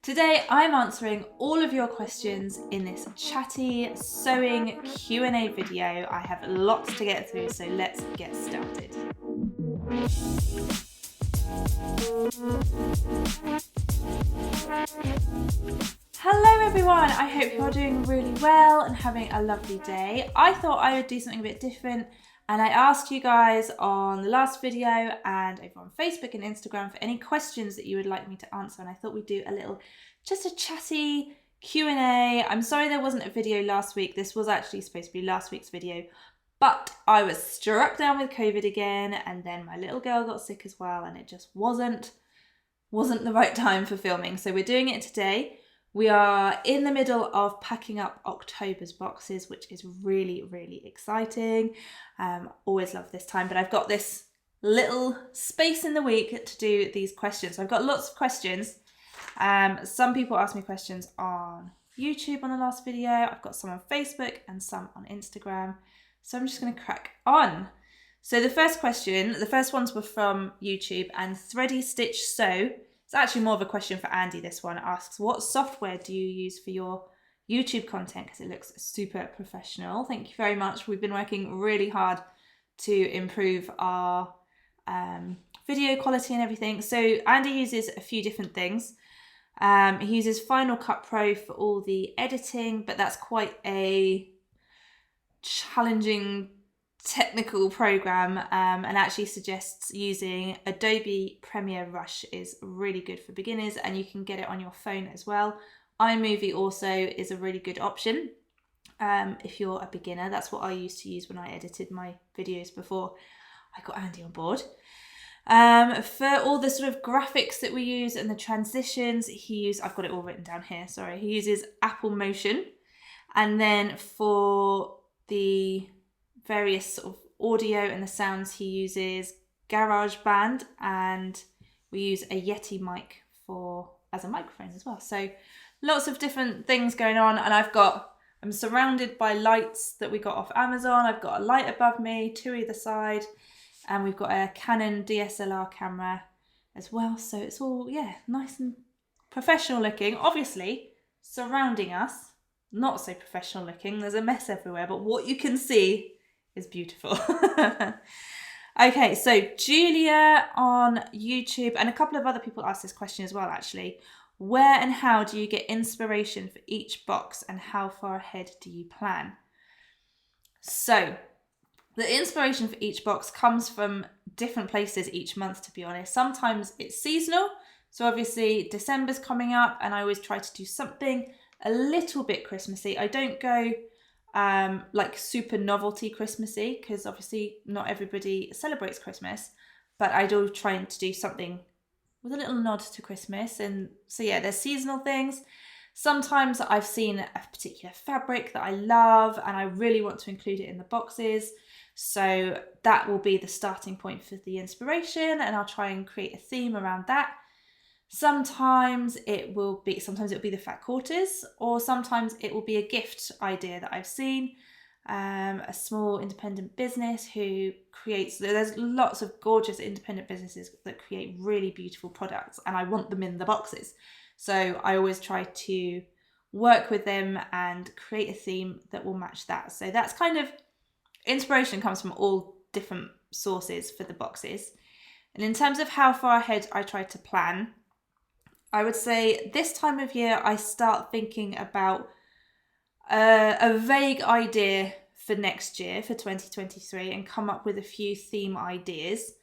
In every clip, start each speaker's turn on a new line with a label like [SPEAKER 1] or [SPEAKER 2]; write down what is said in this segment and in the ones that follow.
[SPEAKER 1] Today I'm answering all of your questions in this chatty sewing Q&A video. I have lots to get through, so let's get started. Hello everyone, I hope you're doing really well and having a lovely day. I thought I would do something a bit different, and I asked you guys on the last video and over on Facebook and Instagram for any questions that you would like me to answer, and I thought we'd do just a chatty Q&A. I'm sorry there wasn't a video last week. This was actually supposed to be last week's video, but I was struck down with COVID again, and then my little girl got sick as well, and it just wasn't the right time for filming. So we're doing it today. We are in the middle of packing up October's boxes, which is really, really exciting. Always love this time, but I've got this little space in the week to do these questions. So I've got lots of questions. Some people asked me questions on YouTube on the last video. I've got some on Facebook and some on Instagram. So I'm just going to crack on. So the first ones were from YouTube, and Thready Stitch Sew. It's actually more of a question for Andy, this one. It asks, what software do you use for your YouTube content? Because it looks super professional. Thank you very much. We've been working really hard to improve our video quality and everything. So Andy uses a few different things. He uses Final Cut Pro for all the editing, but that's quite a challenging technical program, and actually suggests using Adobe Premiere Rush is really good for beginners, and you can get it on your phone as well. iMovie also is a really good option if you're a beginner. That's what I used to use when I edited my videos before I got Andy on board. For all the sort of graphics that we use and the transitions, I've got it all written down here, sorry. He uses Apple Motion. And then for the various sort of audio and the sounds, he uses GarageBand, and we use a Yeti mic as a microphone as well. So lots of different things going on, and I'm surrounded by lights that we got off Amazon. I've got a light above me, two either side, and we've got a Canon DSLR camera as well. So it's all, nice and professional looking. Obviously, surrounding us, not so professional looking. There's a mess everywhere, but what you can see is beautiful. Okay, so Julia on YouTube, and a couple of other people asked this question as well, actually. Where and how do you get inspiration for each box, and how far ahead do you plan? So the inspiration for each box comes from different places each month, to be honest. Sometimes it's seasonal. So obviously December's coming up, and I always try to do something a little bit Christmassy. I don't go like super novelty Christmassy, because obviously not everybody celebrates Christmas, but I do try to do something with a little nod to Christmas. And so there's seasonal things. Sometimes I've seen a particular fabric that I love and I really want to include it in the boxes, so that will be the starting point for the inspiration, and I'll try and create a theme around that. Sometimes it will be the fat quarters, or sometimes it will be a gift idea that I've seen. A small independent business there's lots of gorgeous independent businesses that create really beautiful products, and I want them in the boxes. So I always try to work with them and create a theme that will match that. So that's kind of, inspiration comes from all different sources for the boxes. And in terms of how far ahead I try to plan, I would say this time of year I start thinking about a vague idea for next year, for 2023, and come up with a few theme ideas.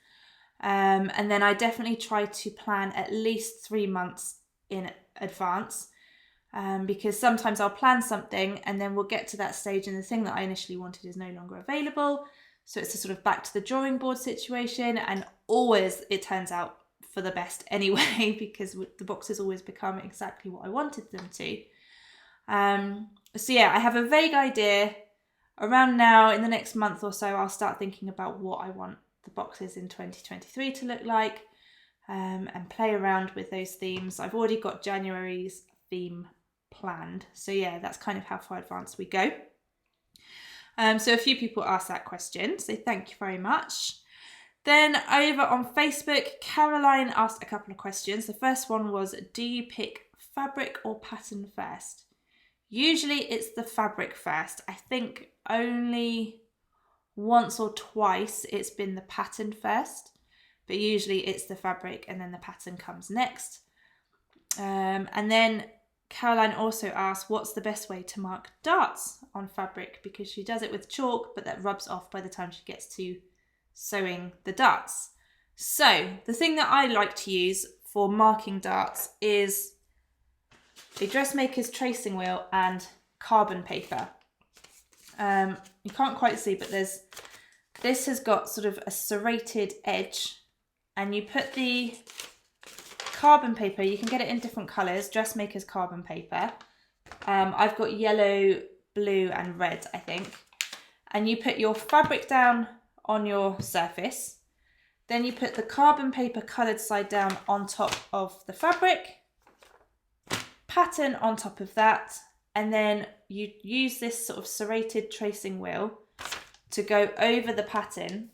[SPEAKER 1] And then I definitely try to plan at least 3 months in advance, because sometimes I'll plan something and then we'll get to that stage and the thing that I initially wanted is no longer available. So it's a sort of back to the drawing board situation, and always it turns out for the best anyway, because the boxes always become exactly what I wanted them to. I have a vague idea. Around now, in the next month or so, I'll start thinking about what I want the boxes in 2023 to look like, and play around with those themes. I've already got January's theme planned. So that's kind of how far advanced we go. So a few people asked that question, so thank you very much. Then over on Facebook, Caroline asked a couple of questions. The first one was, do you pick fabric or pattern first? Usually it's the fabric first. I think only once or twice it's been the pattern first, but usually it's the fabric and then the pattern comes next. And then Caroline also asked, what's the best way to mark darts on fabric? Because she does it with chalk, but that rubs off by the time she gets to sewing the darts. So the thing that I like to use for marking darts is a dressmaker's tracing wheel and carbon paper. You can't quite see, but this has got sort of a serrated edge, and you put the carbon paper, you can get it in different colours, dressmaker's carbon paper. I've got yellow, blue and red, I think. And you put your fabric down on your surface. Then you put the carbon paper coloured side down on top of the fabric, pattern on top of that, and then you use this sort of serrated tracing wheel to go over the pattern,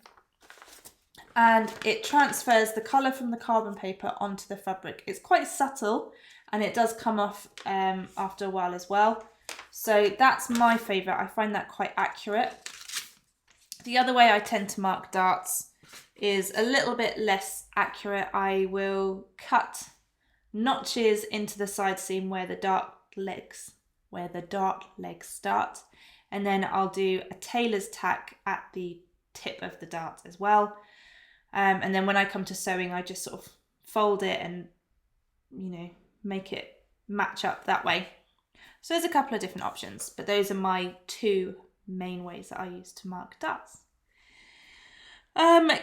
[SPEAKER 1] and it transfers the colour from the carbon paper onto the fabric. It's quite subtle and it does come off after a while as well. So that's my favourite. I find that quite accurate. The other way I tend to mark darts is a little bit less accurate. I will cut notches into the side seam where the dart legs start, and then I'll do a tailor's tack at the tip of the dart as well. And then when I come to sewing, I just sort of fold it and, you know, make it match up that way. So there's a couple of different options, but those are my two main ways that I use to mark darts.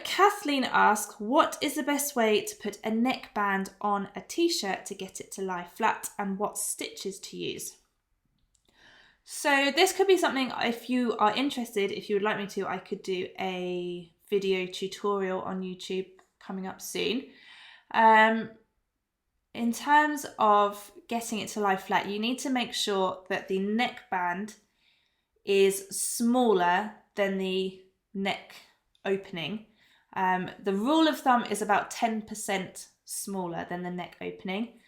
[SPEAKER 1] Kathleen asks, what is the best way to put a neckband on a t-shirt to get it to lie flat, and what stitches to use? So this could be something, if you are interested, if you would like me to, I could do a video tutorial on YouTube coming up soon. In terms of getting it to lie flat, you need to make sure that the neckband is smaller than the neck opening. The rule of thumb is about 10% smaller than the neck opening.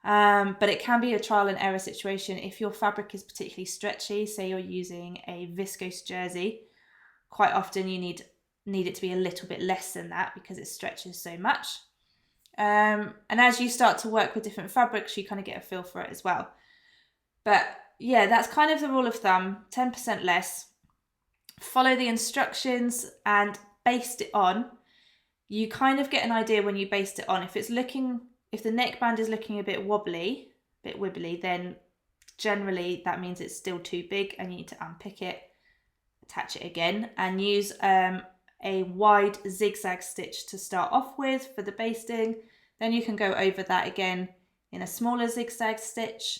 [SPEAKER 1] But it can be a trial and error situation. If your fabric is particularly stretchy, say you're using a viscose jersey, quite often you need it to be a little bit less than that because it stretches so much. And as you start to work with different fabrics, you kind of get a feel for it as well. But yeah, that's kind of the rule of thumb, 10% less. Follow the instructions and baste it on. You kind of get an idea when you baste it on. If the neckband is looking a bit wobbly, a bit wibbly, then generally that means it's still too big and you need to unpick it, attach it again, and use a wide zigzag stitch to start off with for the basting. Then you can go over that again in a smaller zigzag stitch.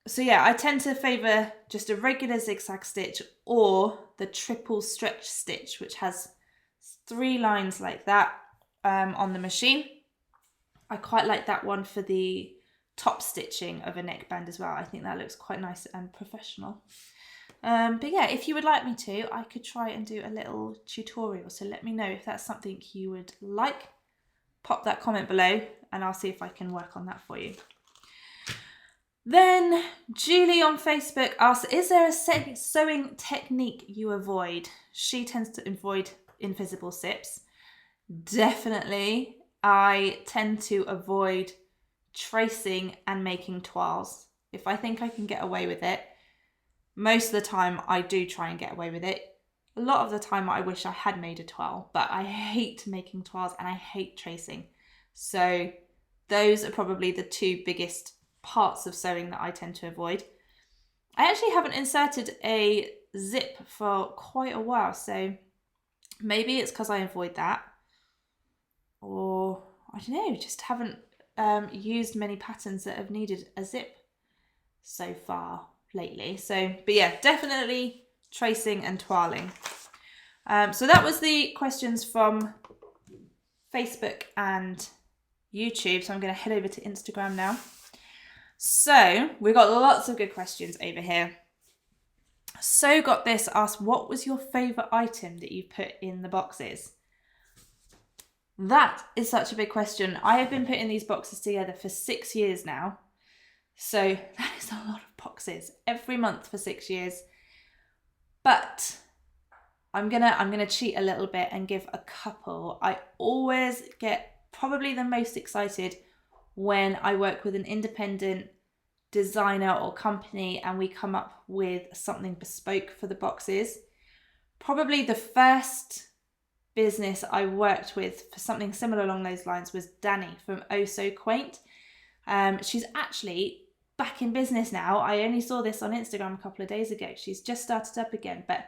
[SPEAKER 1] So yeah, I tend to favour just a regular zigzag stitch or the triple stretch stitch, which has 3 lines like that on the machine. I quite like that one for the top stitching of a neckband as well. I think that looks quite nice and professional. But yeah, if you would like me to, I could try and do a little tutorial. So let me know if that's something you would like. Pop that comment below and I'll see if I can work on that for you. Then Julie on Facebook asks, is there a sewing technique you avoid? She tends to avoid invisible zips. Definitely. I tend to avoid tracing and making toiles. If I think I can get away with it, most of the time I do try and get away with it. A lot of the time I wish I had made a toile, but I hate making toiles and I hate tracing. So those are probably the 2 biggest parts of sewing that I tend to avoid. I actually haven't inserted a zip for quite a while, so maybe it's because I avoid that, or I don't know, just haven't used many patterns that have needed a zip so far lately. So, but yeah, definitely tracing and toiling. So that was the questions from Facebook and YouTube. So I'm going to head over to Instagram now. So we've got lots of good questions over here. So got this asked, what was your favourite item that you put in the boxes? That is such a big question. I have been putting these boxes together for 6 years now. So that is a lot of boxes every month for 6 years. But I'm gonna cheat a little bit and give a couple. I always get probably the most excited when I work with an independent designer or company and we come up with something bespoke for the boxes. Probably the first business I worked with for something similar along those lines was Danny from Oh So Quaint. She's actually back in business now. I only saw this on Instagram a couple of days ago. She's just started up again, but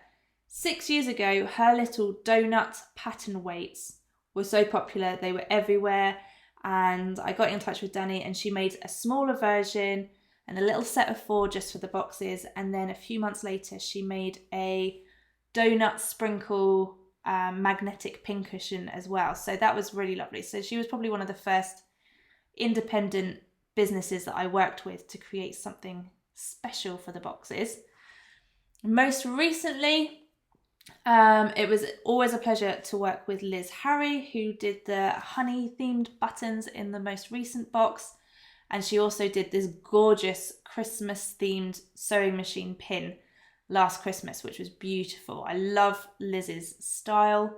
[SPEAKER 1] 6 years ago, her little donut pattern weights were so popular. They were everywhere. And I got in touch with Danny and she made a smaller version and a little set of 4 just for the boxes. And then a few months later, she made a donut sprinkle magnetic pincushion as well. So that was really lovely. So she was probably one of the first independent businesses that I worked with to create something special for the boxes. Most recently, it was always a pleasure to work with Liz Harry, who did the honey themed buttons in the most recent box. And she also did this gorgeous Christmas themed sewing machine pin last Christmas, which was beautiful. I love Liz's style.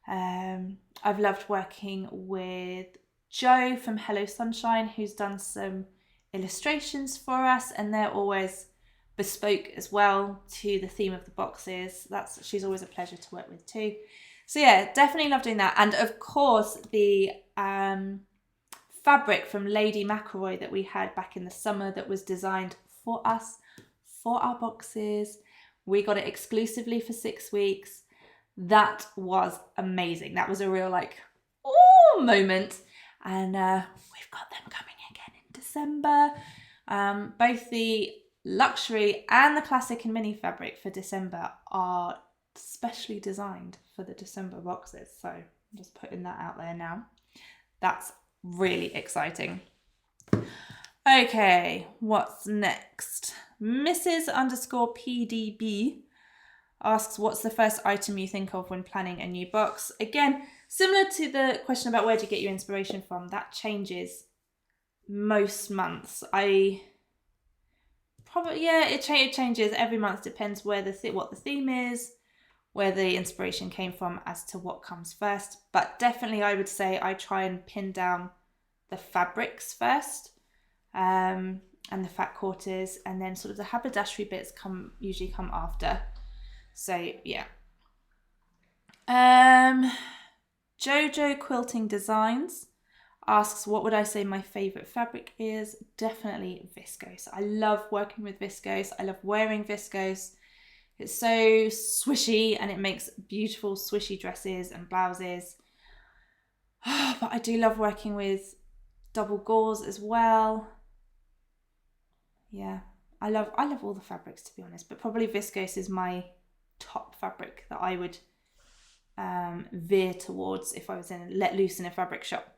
[SPEAKER 1] I've loved working with Joe from Hello Sunshine, who's done some illustrations for us, and they're always bespoke as well to the theme of the boxes. She's always a pleasure to work with too. So yeah, definitely love doing that. And of course, the fabric from Lady McElroy that we had back in the summer that was designed for us, for our boxes. We got it exclusively for 6 weeks. That was amazing. That was a real moment. And we've got them coming again in December. Both the luxury and the classic and mini fabric for December are specially designed for the December boxes. So I'm just putting that out there now. That's really exciting. Okay, what's next? Mrs_PDB asks, what's the first item you think of when planning a new box? Again, similar to the question about where do you get your inspiration from, that changes most months. It changes every month. Depends what the theme is, where the inspiration came from as to what comes first. But definitely I would say I try and pin down the fabrics first, and the fat quarters, and then sort of the haberdashery bits usually come after. So yeah. Jojo Quilting Designs asks, what would I say my favourite fabric is? Definitely viscose. I love working with viscose. I love wearing viscose. It's so swishy and it makes beautiful swishy dresses and blouses. But I do love working with double gauze as well. Yeah, I love all the fabrics, to be honest, but probably viscose is my top fabric that I would veer towards if I was let loose in a fabric shop.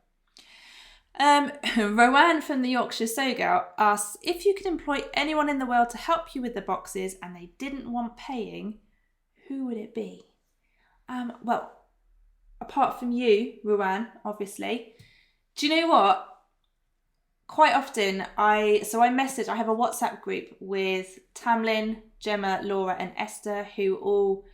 [SPEAKER 1] Rowan from the Yorkshire Sew Girl asks, if you could employ anyone in the world to help you with the boxes and they didn't want paying, who would it be? Well, apart from you, Rowan, obviously. Do you know what? Quite often I have a WhatsApp group with Tamlin, Gemma, Laura and Esther, who all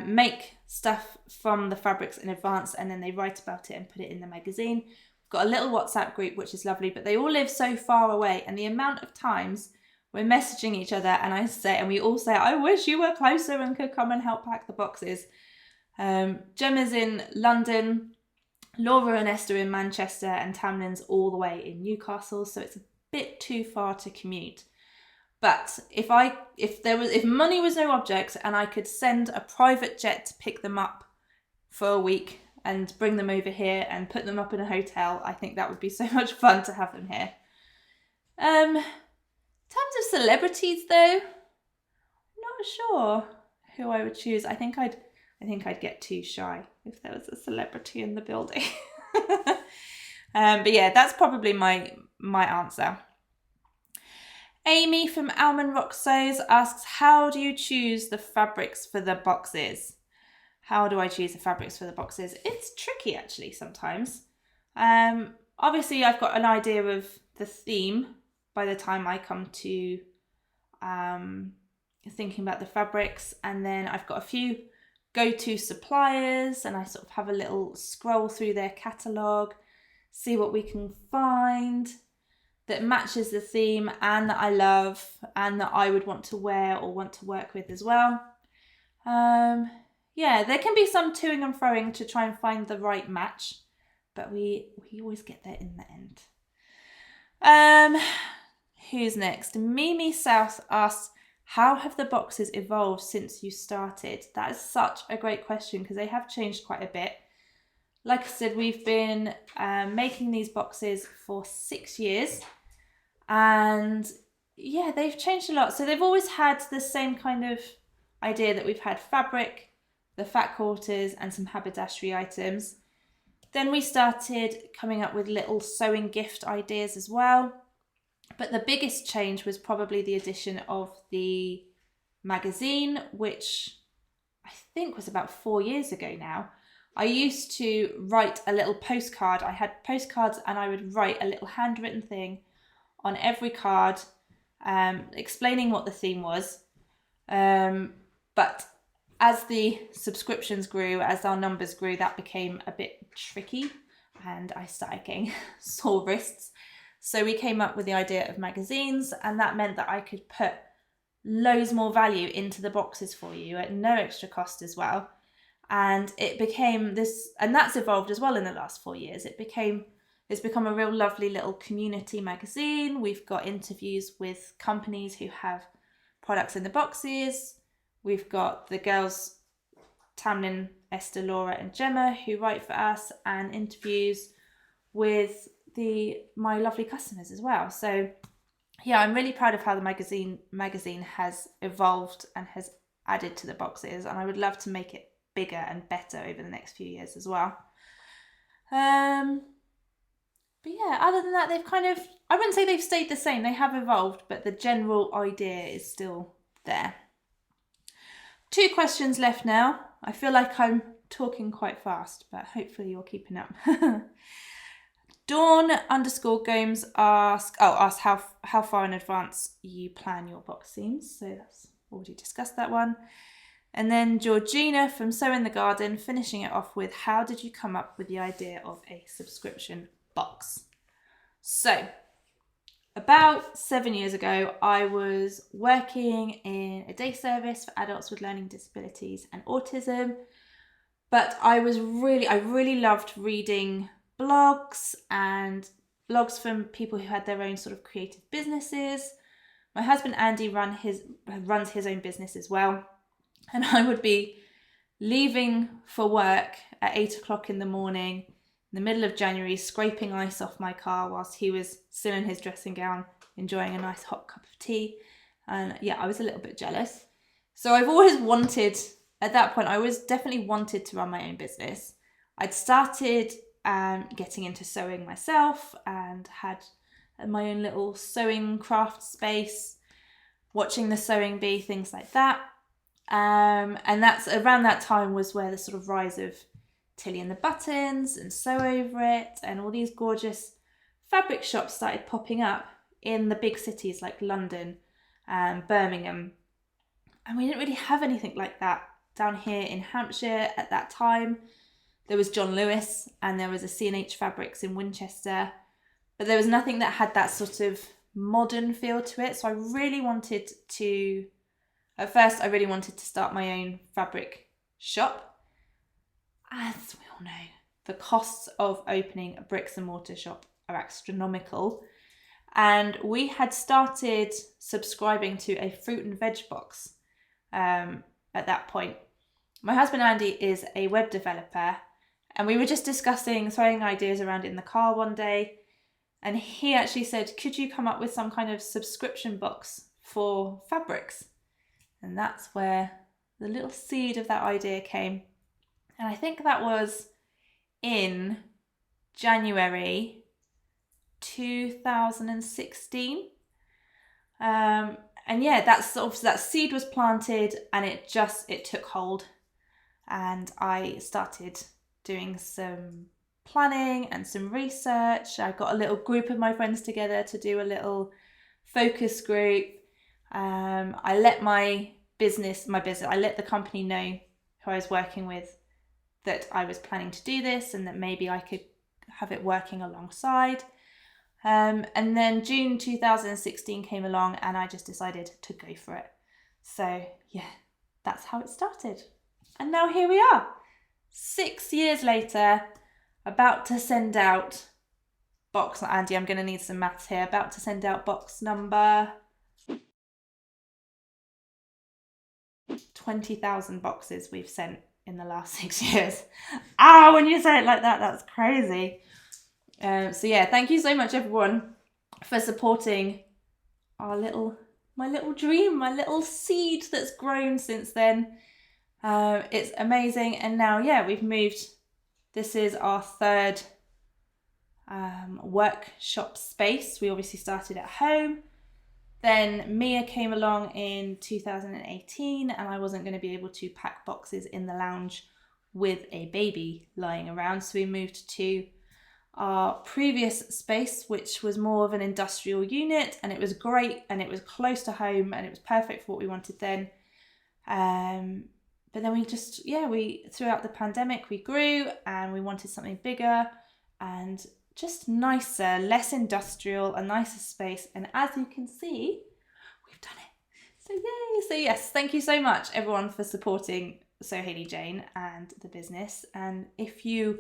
[SPEAKER 1] make stuff from the fabrics in advance and then they write about it and put it in the magazine. We've got a little WhatsApp group which is lovely, but they all live so far away, and the amount of times we're messaging each other and we all say, I wish you were closer and could come and help pack the boxes. Gemma's in London, Laura and Esther in Manchester, and Tamlin's all the way in Newcastle, so it's a bit too far to commute. But if money was no object and I could send a private jet to pick them up for a week and bring them over here and put them up in a hotel, I think that would be so much fun to have them here. In terms of celebrities though, I'm not sure who I would choose. I think I'd get too shy if there was a celebrity in the building. But yeah, that's probably my answer. Amy from Almond Rock Sews asks, how do you choose the fabrics for the boxes? how do I choose the fabrics for the boxes? It's tricky actually sometimes. Obviously I've got an idea of the theme by the time I come to thinking about the fabrics, and then I've got a few go-to suppliers, and I sort of have a little scroll through their catalogue, see what we can find that matches the theme and that I love and that I would want to wear or want to work with as well. Yeah, there can be some toing and froing to try and find the right match, but we always get there in the end. Who's next? Mimi South asks, how have the boxes evolved since you started? That is such a great question because they have changed quite a bit. Like I said, we've been making these boxes for 6 years, and yeah, they've changed a lot. So they've always had the same kind of idea that we've had fabric, the fat quarters, and some haberdashery items. Then we started coming up with little sewing gift ideas as well. But the biggest change was probably the addition of the magazine, which I think was about 4 years ago now. I used to write a little postcard. I had postcards and I would write a little handwritten thing on every card explaining what the theme was. But as the subscriptions grew, as our numbers grew, that became a bit tricky and I started getting sore wrists. So we came up with the idea of magazines, and that meant that I could put loads more value into the boxes for you at no extra cost as well. And it became this, and that's evolved as well in the last 4 years. It's become a real lovely little community magazine. We've got interviews with companies who have products in the boxes. We've got the girls, Tamlin, Esther, Laura and Gemma, who write for us, and interviews with my lovely customers as well. So yeah, I'm really proud of how the magazine has evolved and has added to the boxes, and I would love to make it bigger and better over the next few years as well. But yeah, other than that, they've kind of, I wouldn't say they've stayed the same, they have evolved, but the general idea is still there. 2 questions left now. I feel like I'm talking quite fast, but hopefully you're keeping up. Dawn_Gomes asks how far in advance you plan your box themes. So that's already discussed that one. And then Georgina from Sew in the Garden finishing it off with, how did you come up with the idea of a subscription box? So about 7 years ago, I was working in a day service for adults with learning disabilities and autism, but I really loved reading blogs from people who had their own sort of creative businesses. My husband Andy runs his own business as well, and I would be leaving for work at 8 o'clock in the morning in the middle of January, scraping ice off my car whilst he was still in his dressing gown enjoying a nice hot cup of tea. And yeah, I was a little bit jealous. So I've always wanted, at that point, I always definitely wanted to run my own business. I'd started getting into sewing myself and had my own little sewing craft space, watching the Sewing Bee, things like that. And that's around that time was where the sort of rise of Tilly and the Buttons and Sew Over It and all these gorgeous fabric shops started popping up in the big cities like London and Birmingham. And we didn't really have anything like that down here in Hampshire at that time. There was John Lewis and there was a C&H Fabrics in Winchester, but there was nothing that had that sort of modern feel to it. So I really wanted to start my own fabric shop. As we all know, the costs of opening a bricks and mortar shop are astronomical. And we had started subscribing to a fruit and veg box at that point. My husband Andy is a web developer, and we were just discussing, throwing ideas around in the car one day. And he actually said, could you come up with some kind of subscription box for fabrics? And that's where the little seed of that idea came. And I think that was in January 2016. And yeah, that seed was planted and it took hold. and I started doing some planning and some research. I got a little group of my friends together to do a little focus group. I let I let the company know who I was working with that I was planning to do this and that maybe I could have it working alongside. And then June 2016 came along and I just decided to go for it. So yeah, that's how it started. And now here we are, 6 years later, about to send out box, Andy, I'm going to need some maths here, about to send out box number 20,000 boxes we've sent in the last 6 years. When you say it like that, that's crazy. So yeah, thank you so much everyone for supporting my little dream, my little seed that's grown since then. It's amazing. And now, yeah, we've moved. This is our third workshop space. We obviously started at home. Then Mia came along in 2018 and I wasn't going to be able to pack boxes in the lounge with a baby lying around. So we moved to our previous space, which was more of an industrial unit, and it was great and it was close to home and it was perfect for what we wanted then. But then throughout the pandemic, we grew and we wanted something bigger and just nicer, less industrial, a nicer space. And as you can see, we've done it. So yay! So yes, thank you so much everyone for supporting SewHayleyJane and the business. And if you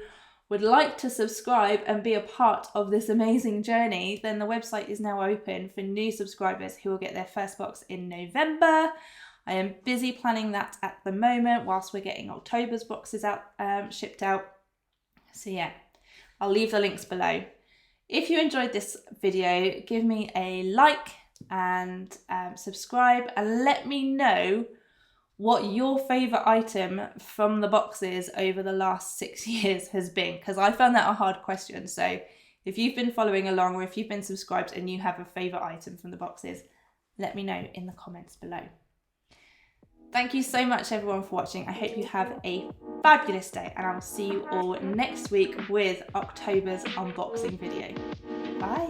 [SPEAKER 1] would like to subscribe and be a part of this amazing journey, then the website is now open for new subscribers who will get their first box in November. I am busy planning that at the moment whilst we're getting October's boxes out, shipped out. So yeah, I'll leave the links below. If you enjoyed this video, give me a like and subscribe and let me know what your favourite item from the boxes over the last 6 years has been, because I found that a hard question. So if you've been following along or if you've been subscribed and you have a favourite item from the boxes, let me know in the comments below. Thank you so much everyone for watching. I hope you have a fabulous day and I will see you all next week with October's unboxing video. Bye.